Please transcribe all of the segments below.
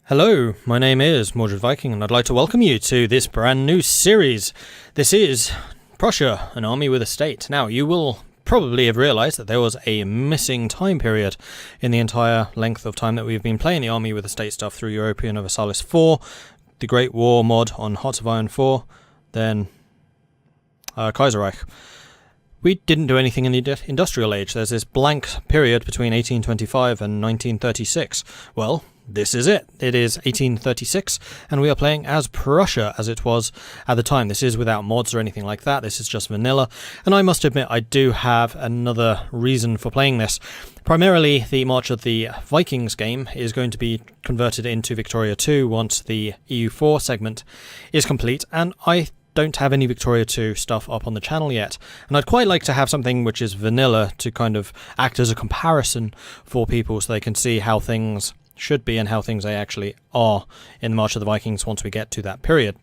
Hello, my name is Mordred Viking, and I'd like to welcome you to this brand new series. This is Prussia, an army with a state. Now, you will probably have realised that there was a missing time period in the entire length of time that we've been playing the army with a state stuff through European Universalis 4, the Great War mod on Hearts of Iron 4, then Kaiser. We didn't do anything in the Industrial Age. There's this blank period between 1825 and 1936. Well, this is it. It is 1836, and we are playing as Prussia as it was at the time. This is without mods or anything like that. This is just vanilla, and I must admit I do have another reason for playing this. Primarily, the March of the Vikings game is going to be converted into Victoria 2 once the EU4 segment is complete, and I don't have any Victoria 2 stuff up on the channel yet, and I'd quite like to have something which is vanilla to kind of act as a comparison for people so they can see how things should be and how things they actually are in the March of the Vikings once we get to that period.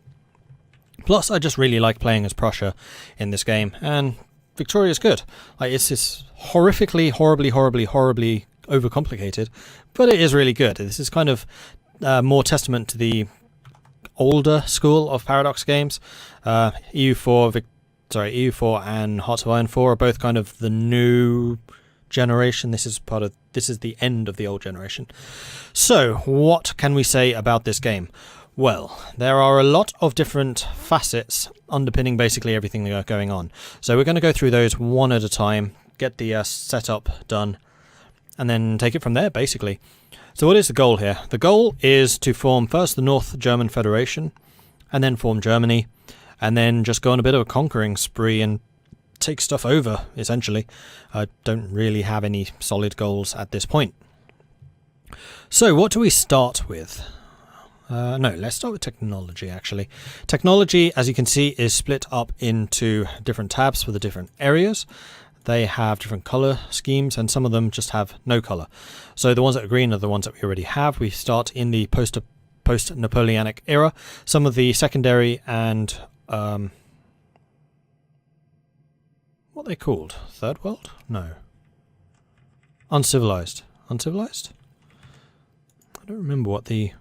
Plus, I just really like playing as Prussia in this game, and Victoria is good. It's this horrifically, horribly overcomplicated, but it is really good. This is kind of more testament to the older school of Paradox games. EU4 and Hearts of Iron 4 are both kind of the new generation. This is the end of the old generation. So, what can we say about this game? Well, there are a lot of different facets underpinning basically everything that's going on. So we're going to go through those one at a time, get the setup done, and then take it from there, basically. So what is the goal here? The goal is to form first the North German Federation, and then form Germany, and then just go on a bit of a conquering spree and take stuff over, essentially. I don't really have any solid goals at this point. So what do we start with? Let's start with technology, actually. Technology, as you can see, is split up into different tabs for the different areas. They have different colour schemes, and some of them just have no colour. So the ones that are green are the ones that we already have. We start in the post-Napoleonic era. Some of the secondary and what are they called? Third World? No. Uncivilized. Uncivilized? I don't remember what the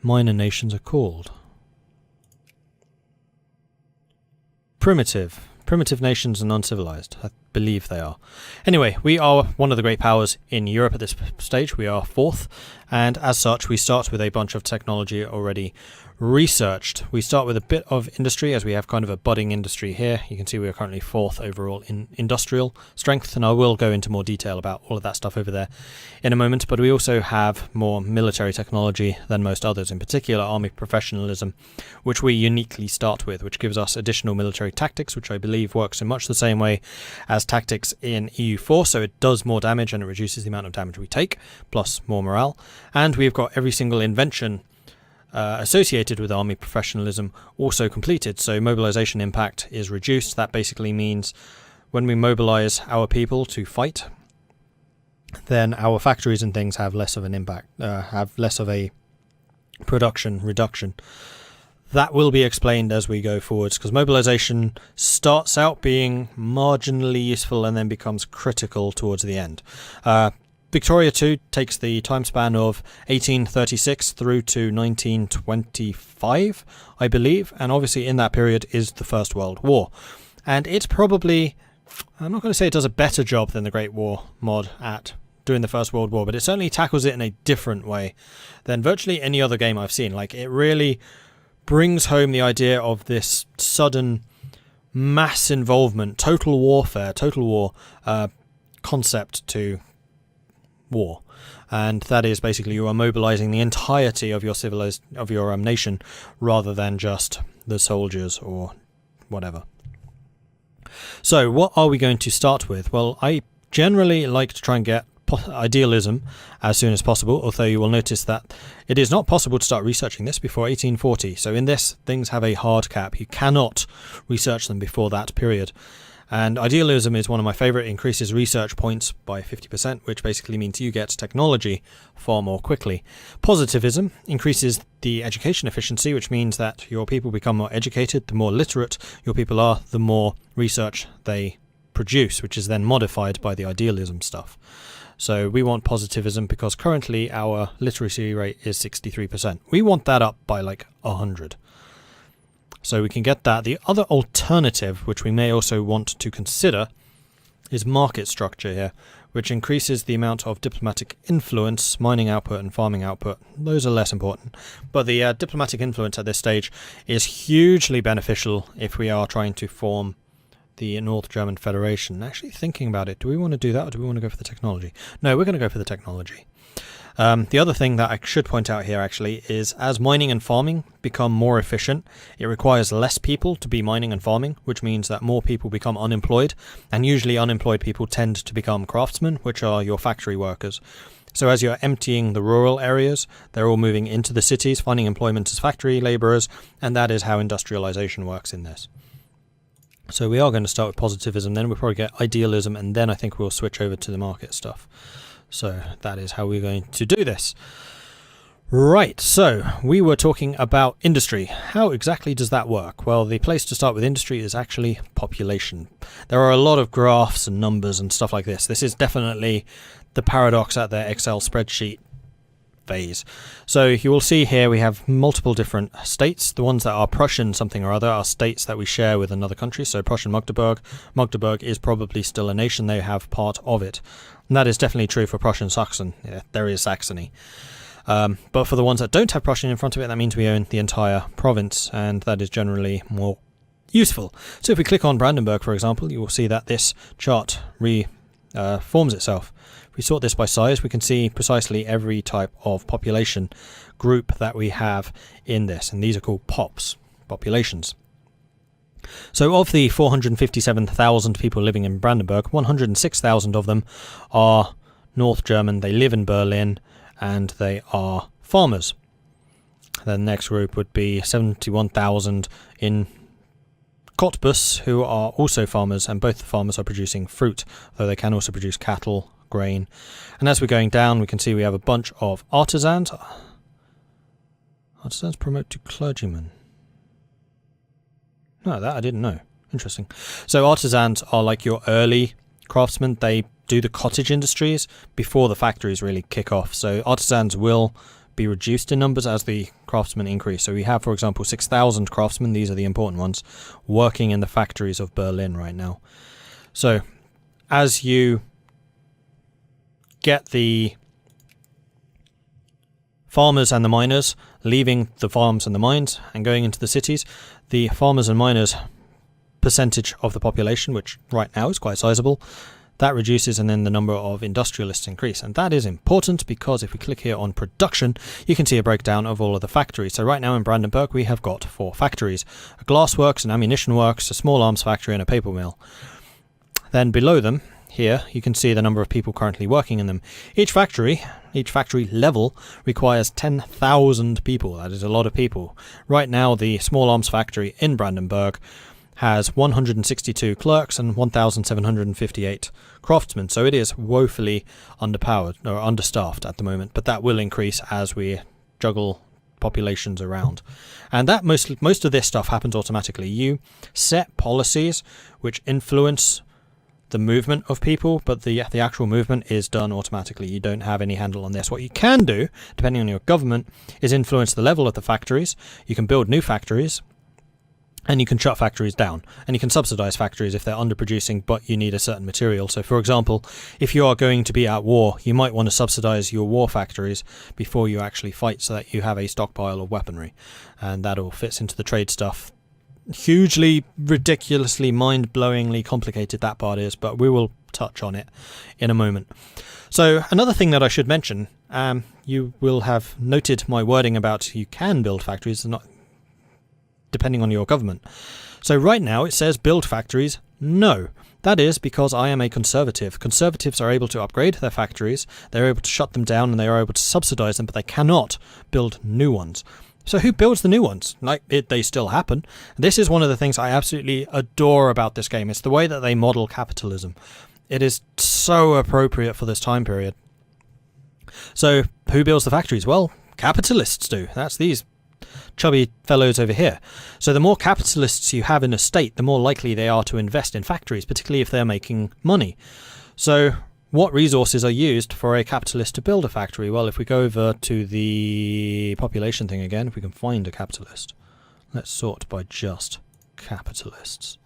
minor nations are called. Primitive nations and uncivilized, I believe they are. Anyway, we are one of the great powers in Europe at this stage. We are fourth, and as such we start with a bunch of technology already researched. We start with a bit of industry, as we have kind of a budding industry here. You can see we are currently fourth overall in industrial strength, and I will go into more detail about all of that stuff over there in a moment. But we also have more military technology than most others, in particular army professionalism, which we uniquely start with, which gives us additional military tactics, which I believe works in much the same way as tactics in EU4, so it does more damage and it reduces the amount of damage we take, plus more morale. And we've got every single invention associated with army professionalism also completed, so mobilization impact is reduced. That basically means when we mobilize our people to fight, then our factories and things have less of an impact, have less of a production reduction. That will be explained as we go forwards, because mobilization starts out being marginally useful and then becomes critical towards the end. Victoria 2 takes the time span of 1836 through to 1925, I believe, and obviously in that period is the First World War. And it's probably, I'm not going to say it does a better job than the Great War mod at doing the First World War, but it certainly tackles it in a different way than virtually any other game I've seen. Like, it really brings home the idea of this sudden mass involvement, total war concept to war, and that is basically you are mobilizing the entirety of your nation rather than just the soldiers or whatever. So what are we going to start with? Well, I generally like to try and get idealism as soon as possible, although you will notice that it is not possible to start researching this before 1840. So in this, things have a hard cap. You cannot research them before that period. And idealism is one of my favourite. It increases research points by 50%, which basically means you get technology far more quickly. Positivism increases the education efficiency, which means that your people become more educated. The more literate your people are, the more research they produce, which is then modified by the idealism stuff. So we want positivism because currently our literacy rate is 63%. We want that up by like 100. So we can get that. The other alternative, which we may also want to consider, is market structure here, which increases the amount of diplomatic influence, mining output and farming output. Those are less important. But the diplomatic influence at this stage is hugely beneficial if we are trying to form the North German Federation. Actually thinking about it, do we want to do that or do we want to go for the technology? No, we're going to go for the technology. The other thing that I should point out here actually is as mining and farming become more efficient, it requires less people to be mining and farming, which means that more people become unemployed, and usually unemployed people tend to become craftsmen, which are your factory workers. So as you're emptying the rural areas, they're all moving into the cities, finding employment as factory labourers, and that is how industrialisation works in this. So we are going to start with positivism, then we'll probably get idealism, and then I think we'll switch over to the market stuff. So that is how we're going to do this. Right, so we were talking about industry. How exactly does that work? Well, the place to start with industry is actually population. There are a lot of graphs and numbers and stuff like this. This is definitely the paradox at the Excel spreadsheet phase. So you will see here we have multiple different states. The ones that are Prussian something or other are states that we share with another country. So Prussian Magdeburg. Magdeburg is probably still a nation. They have part of it. And that is definitely true for Prussian Saxon. Yeah, there is Saxony. But for the ones that don't have Prussian in front of it, that means we own the entire province, and that is generally more useful. So if we click on Brandenburg, for example, you will see that this chart reforms itself. If we sort this by size, we can see precisely every type of population group that we have in this, and these are called POPs, populations. So of the 457,000 people living in Brandenburg, 106,000 of them are North German, they live in Berlin, and they are farmers. The next group would be 71,000 in Cottbus, who are also farmers, and both the farmers are producing fruit, though they can also produce cattle, grain. And as we're going down, we can see we have a bunch of artisans. Artisans promote to clergymen. No, that I didn't know. Interesting. So artisans are like your early craftsmen. They do the cottage industries before the factories really kick off. So artisans will be reduced in numbers as the craftsmen increase. So we have, for example, 6,000 craftsmen, these are the important ones, working in the factories of Berlin right now. So as you get the farmers and the miners leaving the farms and the mines and going into the cities, the farmers and miners percentage of the population, which right now is quite sizable, that reduces, and then the number of industrialists increase. And that is important because if we click here on production, you can see a breakdown of all of the factories. So right now in Brandenburg, we have got 4 factories: a glass works, an ammunition works, a small arms factory, and a paper mill. Then below them, here, you can see the number of people currently working in them. Each factory level requires 10,000 people. That is a lot of people. Right now, the small arms factory in Brandenburg has 162 clerks and 1,758 craftsmen. So it is woefully underpowered or understaffed at the moment, but that will increase as we juggle populations around. And that most of this stuff happens automatically. You set policies which influence the movement of people, but the actual movement is done automatically. You don't have any handle on this. What you can do, depending on your government, is influence the level of the factories. You can build new factories, and you can shut factories down, and you can subsidize factories if they're underproducing, but you need a certain material. So, for example, if you are going to be at war, you might want to subsidize your war factories before you actually fight so that you have a stockpile of weaponry, and that all fits into the trade stuff. Hugely, ridiculously, mind-blowingly complicated that part is, but we will touch on it in a moment. So another thing that I should mention, you will have noted my wording about you can build factories, not depending on your government. So right now it says build factories, no. That is because I am a conservative. Conservatives are able to upgrade their factories, they're able to shut them down, and they are able to subsidize them, but they cannot build new ones. So who builds the new ones? They still happen. This is one of the things I absolutely adore about this game. It's the way that they model capitalism. It is so appropriate for this time period. So who builds the factories? Well, capitalists do. That's these chubby fellows over here. So the more capitalists you have in a state, the more likely they are to invest in factories, particularly if they're making money. So what resources are used for a capitalist to build a factory? Well, if we go over to the population thing again, if we can find a capitalist, let's sort by just capitalists.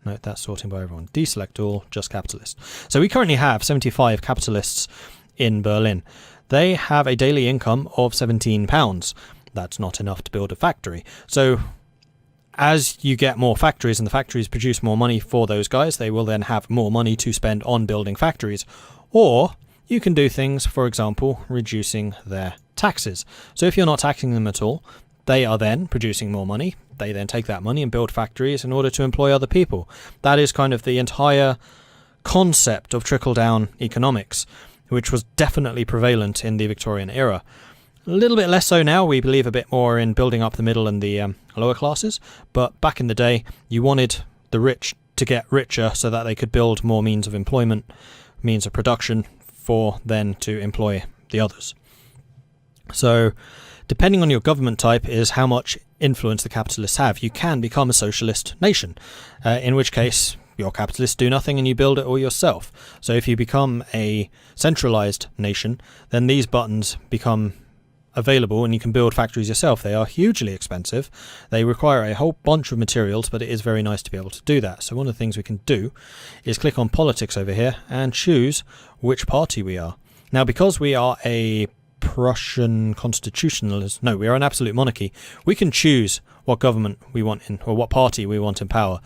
No, that's sorting by everyone. Deselect all, just capitalists. So we currently have 75 capitalists in Berlin. They have a daily income of £17. That's not enough to build a factory. So as you get more factories and the factories produce more money for those guys, they will then have more money to spend on building factories. Or you can do things, for example, reducing their taxes. So if you're not taxing them at all, they are then producing more money. They then take that money and build factories in order to employ other people. That is kind of the entire concept of trickle-down economics, which was definitely prevalent in the Victorian era. A little bit less so now. We believe a bit more in building up the middle and the lower classes. But back in the day, you wanted the rich to get richer so that they could build more means of employment, means of production, for then to employ the others. So depending on your government type is how much influence the capitalists have. You can become a socialist nation, in which case your capitalists do nothing and you build it all yourself. So if you become a centralized nation, then these buttons become available and you can build factories yourself. They are hugely expensive. They require a whole bunch of materials, but it is very nice to be able to do that. So one of the things we can do is click on politics over here and choose which party we are. Now, because we are a Prussian constitutionalist, no, we are an absolute monarchy, we can choose what government we want in, or what party we want in power.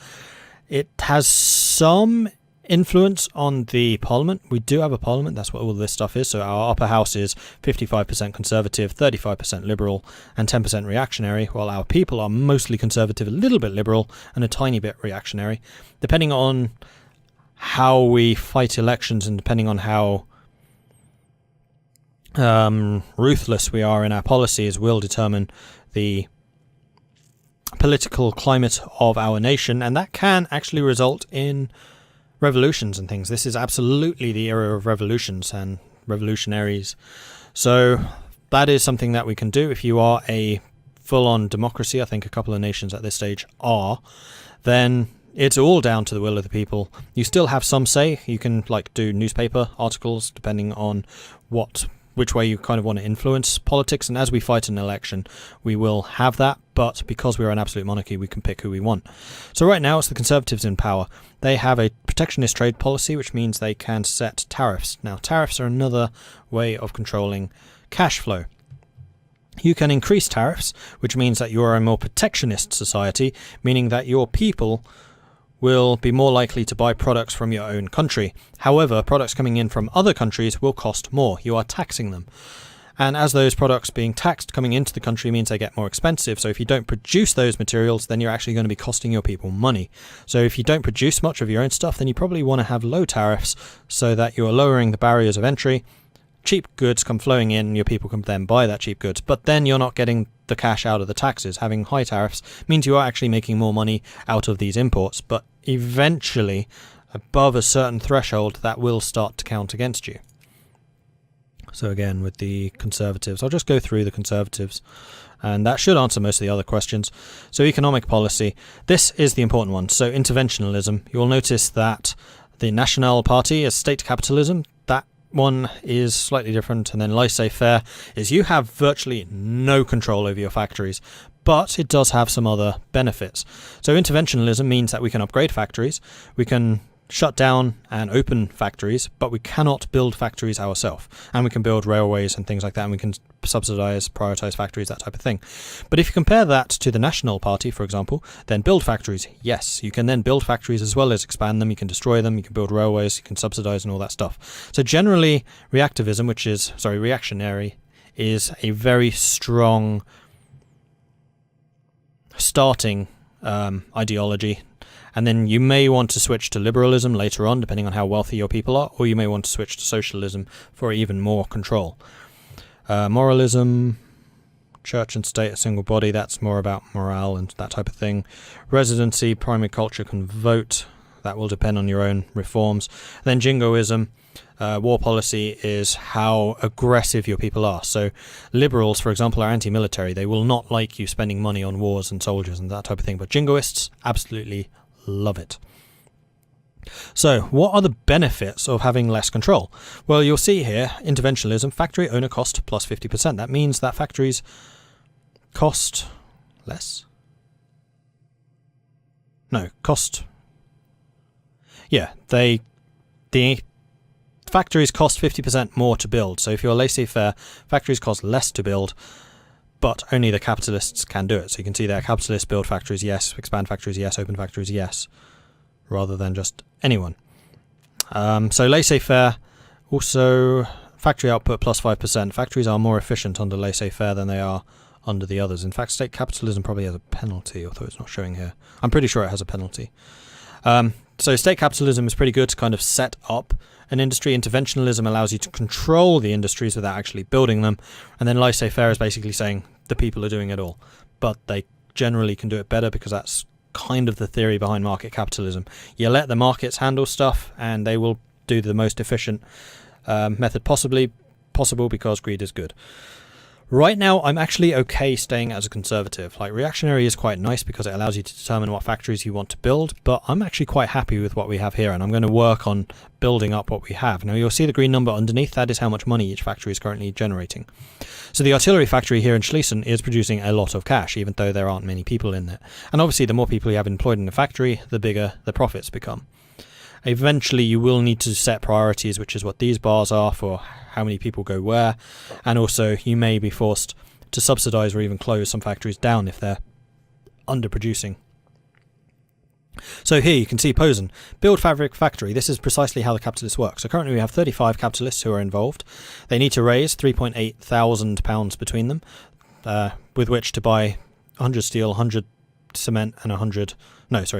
It has some influence on the parliament. We do have a parliament, that's what all this stuff is. So our upper house is 55% conservative, 35% liberal, and 10% reactionary, while our people are mostly conservative, a little bit liberal, and a tiny bit reactionary. Depending on how we fight elections and depending on how ruthless we are in our policies will determine the political climate of our nation, and that can actually result in revolutions and things. This is absolutely the era of revolutions and revolutionaries. So that is something that we can do. If you are a full-on democracy, I think a couple of nations at this stage are, then it's all down to the will of the people. You still have some say. You can do newspaper articles depending on which way you kind of want to influence politics, and as we fight an election we will have that, but because we're an absolute monarchy we can pick who we want. So right now it's the Conservatives in power. They have a protectionist trade policy, which means they can set tariffs. Now tariffs are another way of controlling cash flow. You can increase tariffs, which means that you are a more protectionist society, meaning that your people will be more likely to buy products from your own country. However, products coming in from other countries will cost more. You are taxing them. And as those products being taxed coming into the country means they get more expensive. So if you don't produce those materials, then you're actually going to be costing your people money. So if you don't produce much of your own stuff, then you probably want to have low tariffs so that you're lowering the barriers of entry. Cheap goods come flowing in, your people can then buy that cheap goods, but then you're not getting the cash out of the taxes. Having high tariffs means you are actually making more money out of these imports, but eventually, above a certain threshold, that will start to count against you. So again, with the Conservatives, I'll just go through the Conservatives, and that should answer most of the other questions. So economic policy, this is the important one. So interventionalism, you'll notice that the National Party is state capitalism. That one is slightly different. And then laissez-faire is you have virtually no control over your factories, but it does have some other benefits. So interventionalism means that we can upgrade factories, we can shut down and open factories, but we cannot build factories ourselves. And we can build railways and things like that, and we can subsidize, prioritize factories, that type of thing. But if you compare that to the National Party, for example, then build factories, yes, you can then build factories as well as expand them, you can destroy them, you can build railways, you can subsidize and all that stuff. So generally, reactionary is a very strong starting ideology. And then you may want to switch to liberalism later on, depending on how wealthy your people are, or you may want to switch to socialism for even more control. Moralism, church and state, a single body, that's more about morale and that type of thing. Residency, primary culture can vote, that will depend on your own reforms. Then jingoism, war policy is how aggressive your people are. So liberals, for example, are anti-military. They will not like you spending money on wars and soldiers and that type of thing. But jingoists absolutely love it. So, what are the benefits of having less control? Well, you'll see here, interventionism, factory owner cost plus 50%. That means that factories cost less? No, cost... Yeah, the factories cost 50% more to build. So if you're laissez-faire, factories cost less to build, but only the capitalists can do it. So you can see there, capitalists build factories, yes. Expand factories, yes. Open factories, yes. Rather than just anyone. So laissez-faire, also factory output plus 5%. Factories are more efficient under laissez-faire than they are under the others. In fact, state capitalism probably has a penalty, although it's not showing here. I'm pretty sure it has a penalty. So state capitalism is pretty good to kind of set up an industry. Interventionalism allows you to control the industries without actually building them. And then laissez-faire is basically saying the people are doing it all. But they generally can do it better because that's kind of the theory behind market capitalism. You let the markets handle stuff and they will do the most efficient method possible because greed is good. Right now, I'm actually okay staying as a conservative. Like, reactionary is quite nice because it allows you to determine what factories you want to build, but I'm actually quite happy with what we have here, and I'm going to work on building up what we have. Now, you'll see the green number underneath. That is how much money each factory is currently generating. So the artillery factory here in Schlesien is producing a lot of cash, even though there aren't many people in it. And obviously, the more people you have employed in the factory, the bigger the profits become. Eventually, you will need to set priorities, which is what these bars are for how many people go where. And also, you may be forced to subsidize or even close some factories down if they're underproducing. So here you can see Posen, build fabric factory. This is precisely how the capitalists work. So currently we have 35 capitalists who are involved. They need to raise £3.8 thousand between them, with which to buy 100 steel, 100 cement and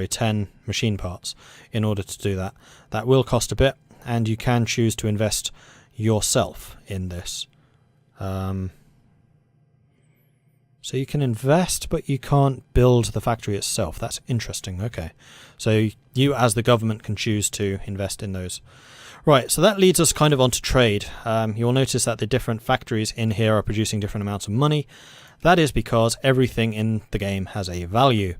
10 machine parts in order to do that. That will cost a bit, and you can choose to invest yourself in this. So you can invest, but you can't build the factory itself. That's interesting. Okay. So you as the government can choose to invest in those. Right, so that leads us kind of onto trade. You'll notice that the different factories in here are producing different amounts of money. That is because everything in the game has a value.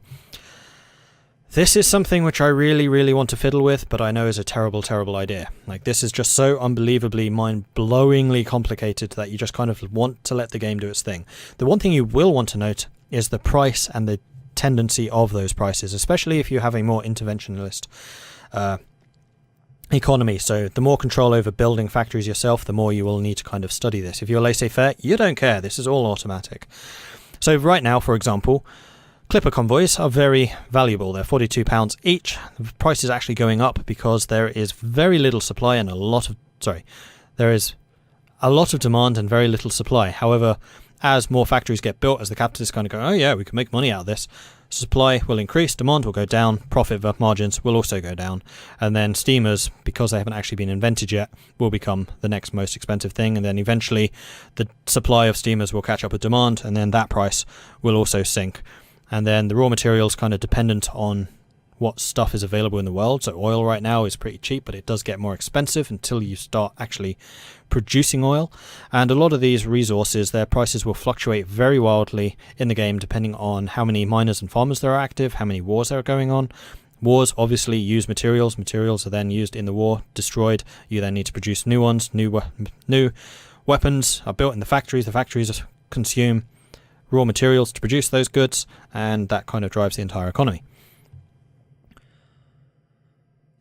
This is something which I really, really want to fiddle with, but I know is a terrible, terrible idea. Like, this is just so unbelievably, mind-blowingly complicated that you just kind of want to let the game do its thing. The one thing you will want to note is the price and the tendency of those prices, especially if you have a more interventionist economy. So the more control over building factories yourself, the more you will need to kind of study this. If you're laissez-faire, you don't care. This is all automatic. So right now, for example, Clipper convoys are very valuable. They're £42 each. The price is actually going up because there is very little supply and there is a lot of demand and very little supply. However, as more factories get built, as the capitalists kind of go, oh yeah, we can make money out of this, supply will increase, demand will go down, profit margins will also go down, and then steamers, because they haven't actually been invented yet, will become the next most expensive thing, and then eventually the supply of steamers will catch up with demand, and then that price will also sink. And then the raw materials kind of dependent on what stuff is available in the world. So oil right now is pretty cheap, but it does get more expensive until you start actually producing oil. And a lot of these resources, their prices will fluctuate very wildly in the game depending on how many miners and farmers there are active, how many wars there are going on. Wars obviously use materials. Materials are then used in the war, destroyed. You then need to produce new ones. New weapons are built in the factories. The factories consume raw materials to produce those goods, and that kind of drives the entire economy.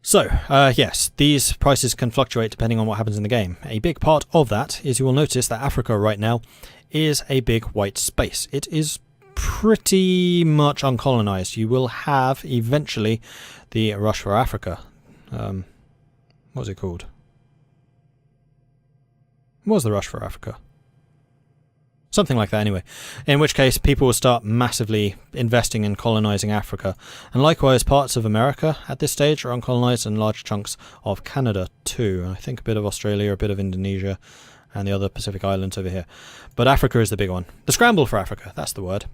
So, yes, these prices can fluctuate depending on what happens in the game. A big part of that is you will notice that Africa right now is a big white space. It is pretty much uncolonized. You will have eventually the rush for Africa. What was it called? What was the rush for Africa? Something like that anyway. In which case, people will start massively investing in colonizing Africa. And likewise, parts of America at this stage are uncolonized, and large chunks of Canada too. I think a bit of Australia, a bit of Indonesia, and the other Pacific islands over here. But Africa is the big one. The scramble for Africa, that's the word.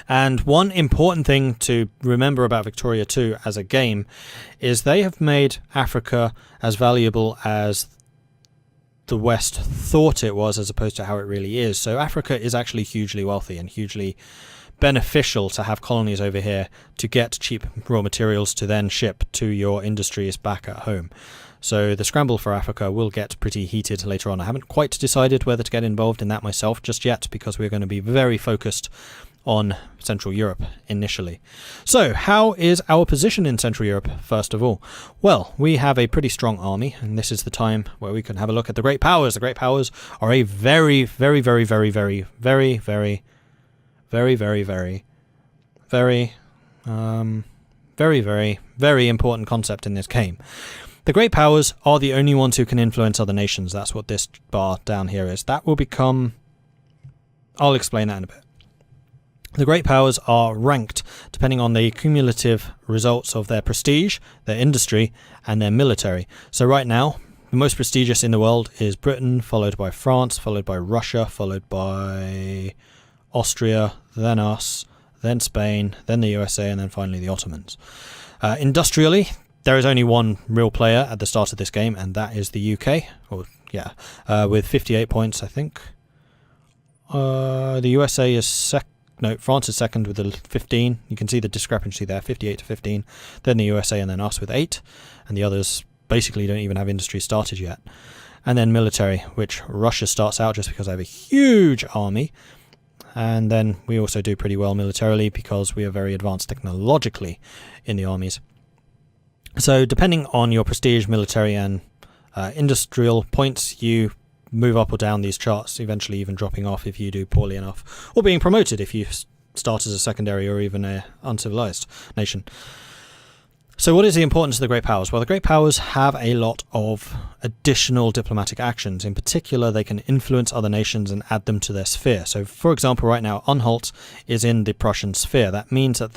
And one important thing to remember about Victoria 2 as a game is they have made Africa as valuable as the West thought it was, as opposed to how it really is. So Africa is actually hugely wealthy and hugely beneficial to have colonies over here to get cheap raw materials to then ship to your industries back at home. So the scramble for Africa will get pretty heated later on. I haven't quite decided whether to get involved in that myself just yet, because we're going to be very focused on Central Europe initially. So how is our position in Central Europe, first of all? Well, we have a pretty strong army, and this is the time where we can have a look at the Great Powers. The Great Powers are a very, very, very, very, very, very, very, very, very, very, very, very, very, very important concept in this game. The Great Powers are the only ones who can influence other nations. That's what this bar down here is. That will become... I'll explain that in a bit. The Great Powers are ranked depending on the cumulative results of their prestige, their industry, and their military. So right now, the most prestigious in the world is Britain, followed by France, followed by Russia, followed by Austria, then us, then Spain, then the USA, and then finally the Ottomans. Industrially, there is only one real player at the start of this game, and that is the UK. With 58 points, I think. The USA is France is second with 15. You can see the discrepancy there, 58 to 15. Then the USA, and then us with 8. And the others basically don't even have industry started yet. And then military, which Russia starts out just because they have a huge army. And then we also do pretty well militarily because we are very advanced technologically in the armies. So depending on your prestige, military, and industrial points, you move up or down these charts, eventually even dropping off if you do poorly enough, or being promoted if you start as a secondary or even an uncivilized nation. So what is the importance of the Great Powers? Well, the Great Powers have a lot of additional diplomatic actions. In particular, they can influence other nations and add them to their sphere. So, for example, right now, Anhalt is in the Prussian sphere. That means that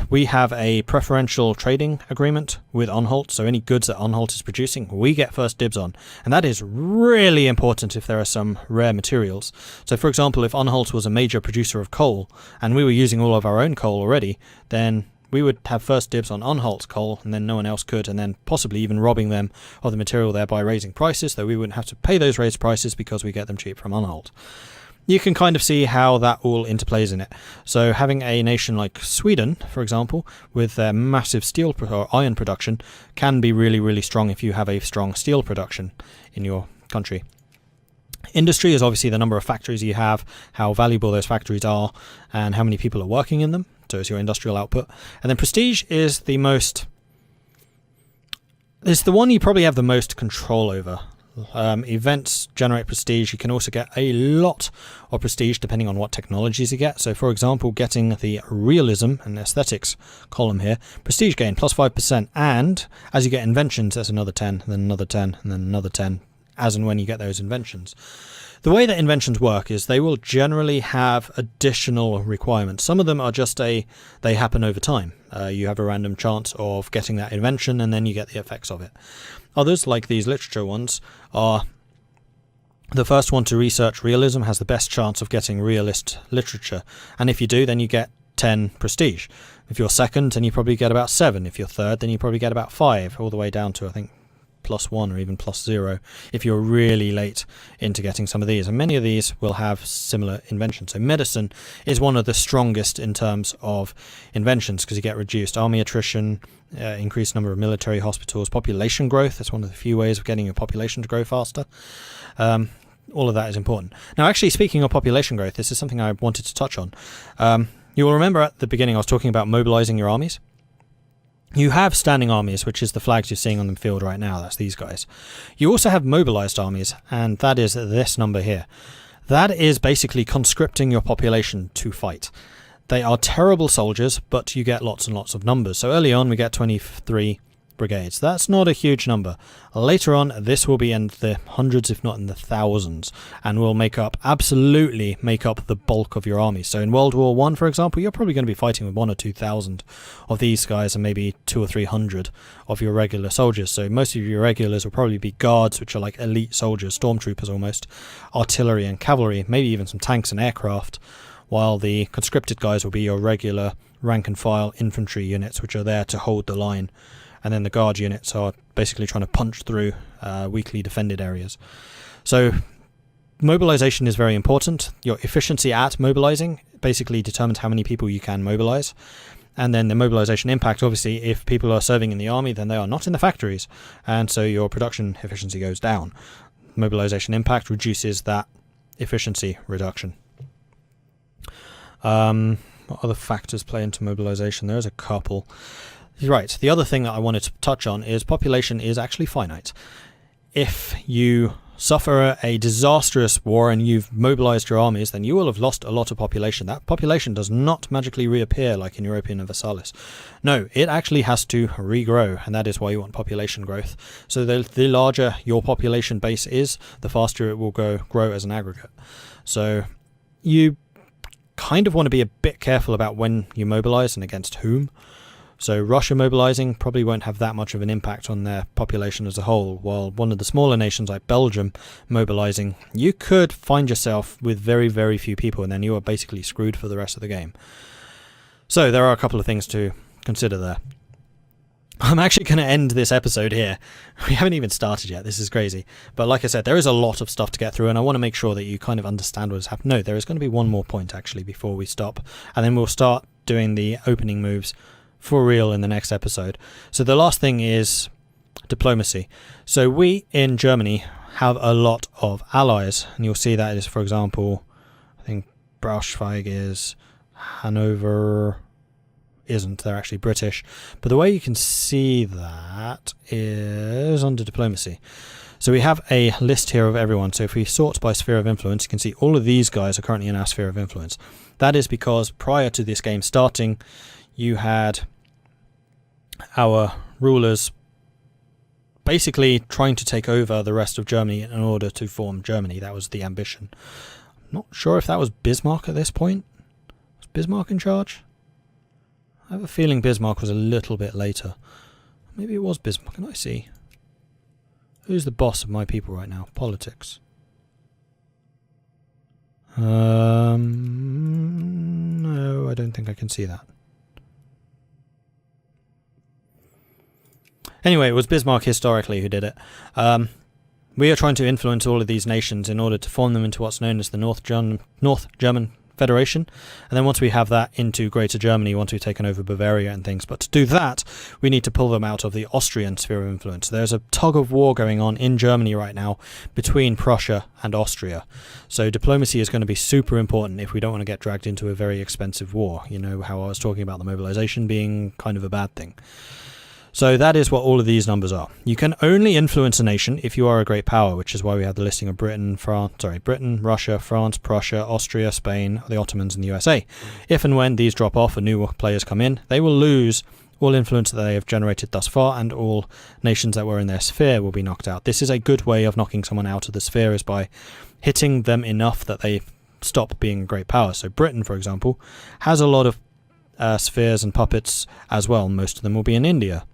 we have a preferential trading agreement with Anhalt, so any goods that Anhalt is producing, we get first dibs on. And that is really important if there are some rare materials. So, for example, if Anhalt was a major producer of coal, and we were using all of our own coal already, then we would have first dibs on Anhalt's coal, and then no one else could, and then possibly even robbing them of the material there by raising prices, though we wouldn't have to pay those raised prices because we get them cheap from Anhalt. You can kind of see how that all interplays in it. So having a nation like Sweden, for example, with their massive steel or iron production, can be really, really strong if you have a strong steel production in your country. Industry is obviously the number of factories you have, how valuable those factories are, and how many people are working in them. So it's your industrial output. And then prestige is the one you probably have the most control over. Events generate prestige. You can also get a lot of prestige depending on what technologies you get. So, for example, getting the realism and aesthetics column here, prestige gain plus 5%, and as you get inventions, there's another 10, then another 10, and then another 10, as and when you get those inventions. The way that inventions work is they will generally have additional requirements. Some of them are just they happen over time. You have a random chance of getting that invention, and then you get the effects of it. Others, like these literature ones, are the first one to research realism has the best chance of getting realist literature. And if you do, then you get 10 prestige. If you're second, then you probably get about 7. If you're third, then you probably get about 5, all the way down to, I think, +1 or even +0 if you're really late into getting some of these. And many of these will have similar inventions. So medicine is one of the strongest in terms of inventions because you get reduced army attrition, increased number of military hospitals, population growth. That's one of the few ways of getting your population to grow faster. All of that is important. Now, actually, speaking of population growth, this is something I wanted to touch on. You will remember at the beginning I was talking about mobilizing your armies. You have standing armies, which is the flags you're seeing on the field right now. That's these guys. You also have mobilized armies, and that is this number here. That is basically conscripting your population to fight. They are terrible soldiers, but you get lots and lots of numbers. So early on, we get 23 brigades. That's not a huge number. Later on, this will be in the hundreds, if not in the thousands, and will absolutely make up the bulk of your army. So in World War I, for example, you're probably going to be fighting with 1,000 or 2,000 of these guys and maybe 200 or 300 of your regular soldiers. So most of your regulars will probably be guards, which are like elite soldiers, stormtroopers almost, artillery and cavalry, maybe even some tanks and aircraft, while the conscripted guys will be your regular rank and file infantry units, which are there to hold the line. And then the guard units are basically trying to punch through weakly defended areas. So mobilization is very important. Your efficiency at mobilizing basically determines how many people you can mobilize. And then the mobilization impact, obviously, if people are serving in the army, then they are not in the factories. And so your production efficiency goes down. Mobilization impact reduces that efficiency reduction. What other factors play into mobilization? There's a couple. Right, the other thing that I wanted to touch on is population is actually finite. If you suffer a disastrous war and you've mobilized your armies, then you will have lost a lot of population. That population does not magically reappear like in European Universalis. No, it actually has to regrow, and that is why you want population growth. So the larger your population base is, the faster it will grow as an aggregate. So you kind of want to be a bit careful about when you mobilize and against whom. So Russia mobilizing probably won't have that much of an impact on their population as a whole, while one of the smaller nations like Belgium mobilizing, you could find yourself with very, very few people, and then you are basically screwed for the rest of the game. So there are a couple of things to consider there. I'm actually going to end this episode here. We haven't even started yet. This is crazy. But like I said, there is a lot of stuff to get through, and I want to make sure that you kind of understand what has happened. No, there is going to be one more point, actually, before we stop. And then we'll start doing the opening moves for real in the next episode. So the last thing is diplomacy. So we in Germany have a lot of allies, and you'll see that is, for example, I think Braunschweig is, Hanover isn't, they're actually British. But the way you can see that is under diplomacy. So we have a list here of everyone. So if we sort by sphere of influence, you can see all of these guys are currently in our sphere of influence. That is because prior to this game starting, you had our rulers basically trying to take over the rest of Germany in order to form Germany. That was the ambition. I'm not sure if that was Bismarck at this point. Was Bismarck in charge? I have a feeling Bismarck was a little bit later. Maybe it was Bismarck. Can I see? Who's the boss of my people right now? Politics. No, I don't think I can see that. Anyway, it was Bismarck historically who did it. We are trying to influence all of these nations in order to form them into what's known as the North German Federation. And then once we have that into Greater Germany, once we've taken over Bavaria and things. But to do that, we need to pull them out of the Austrian sphere of influence. There's a tug of war going on in Germany right now between Prussia and Austria. So diplomacy is going to be super important if we don't want to get dragged into a very expensive war. You know how I was talking about the mobilization being kind of a bad thing. So that is what all of these numbers are. You can only influence a nation if you are a great power, which is why we have the listing of Britain, Russia, France, Prussia, Austria, Spain, the Ottomans, and the USA. If and when these drop off and new players come in, they will lose all influence that they have generated thus far, and all nations that were in their sphere will be knocked out. This is a good way of knocking someone out of the sphere, is by hitting them enough that they stop being a great power. So Britain, for example, has a lot of spheres and puppets as well. Most of them will be in India,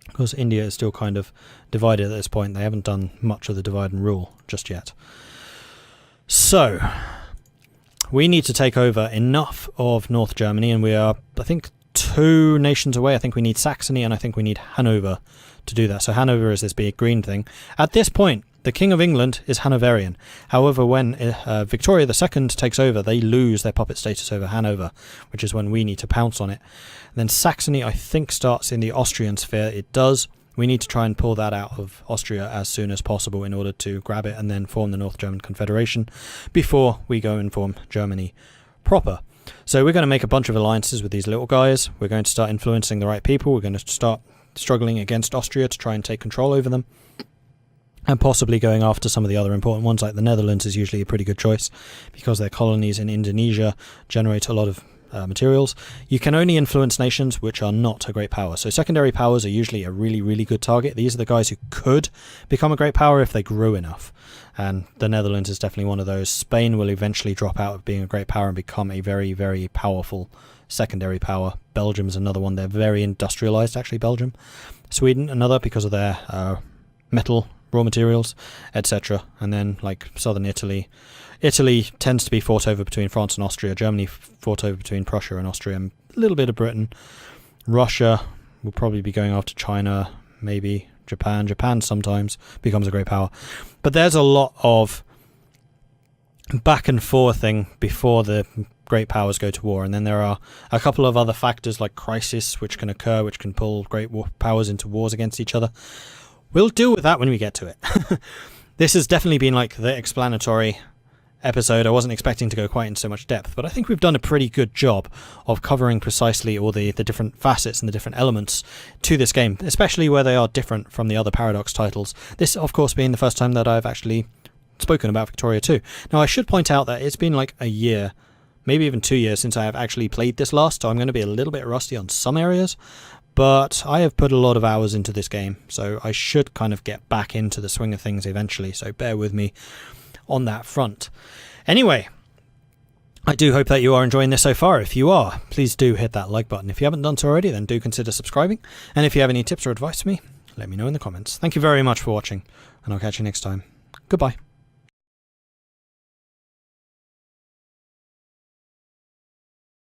because India is still kind of divided at this point. They haven't done much of the divide and rule just yet. So we need to take over enough of North Germany, and we are, I think, 2 nations away. I think we need Saxony, and I think we need Hanover to do that. So Hanover is this big green thing. At this point, the King of England is Hanoverian. However, when Victoria II takes over, they lose their puppet status over Hanover, which is when we need to pounce on it. And then Saxony, I think, starts in the Austrian sphere. It does. We need to try and pull that out of Austria as soon as possible in order to grab it and then form the North German Confederation before we go and form Germany proper. So we're going to make a bunch of alliances with these little guys. We're going to start influencing the right people. We're going to start struggling against Austria to try and take control over them, and possibly going after some of the other important ones, like the Netherlands is usually a pretty good choice because their colonies in Indonesia generate a lot of materials. You can only influence nations which are not a great power. So secondary powers are usually a really, really good target. These are the guys who could become a great power if they grew enough. And the Netherlands is definitely one of those. Spain will eventually drop out of being a great power and become a very, very powerful secondary power. Belgium is another one. They're very industrialized, actually, Belgium. Sweden, another, because of their metal raw materials, etc. And then like southern Italy tends to be fought over between France and Austria. Germany fought over between Prussia and Austria, and a little bit of Britain. Russia will probably be going after China, maybe Japan sometimes becomes a great power. But there's a lot of back and forthing before the great powers go to war. And then there are a couple of other factors like crisis, which can occur, which can pull great powers into wars against each other. We'll deal with that when we get to it. This has definitely been like the explanatory episode. I wasn't expecting to go quite into so much depth, but I think we've done a pretty good job of covering precisely all the different facets and the different elements to this game, especially where they are different from the other Paradox titles. This, of course, being the first time that I've actually spoken about Victoria 2. Now, I should point out that it's been like a year, maybe even 2 years since I have actually played this last, so I'm going to be a little bit rusty on some areas, but I have put a lot of hours into this game, so I should kind of get back into the swing of things eventually, so bear with me on that front. Anyway, I do hope that you are enjoying this so far. If you are, please do hit that like button. If you haven't done so already, then do consider subscribing. And if you have any tips or advice for me, let me know in the comments. Thank you very much for watching, and I'll catch you next time. Goodbye.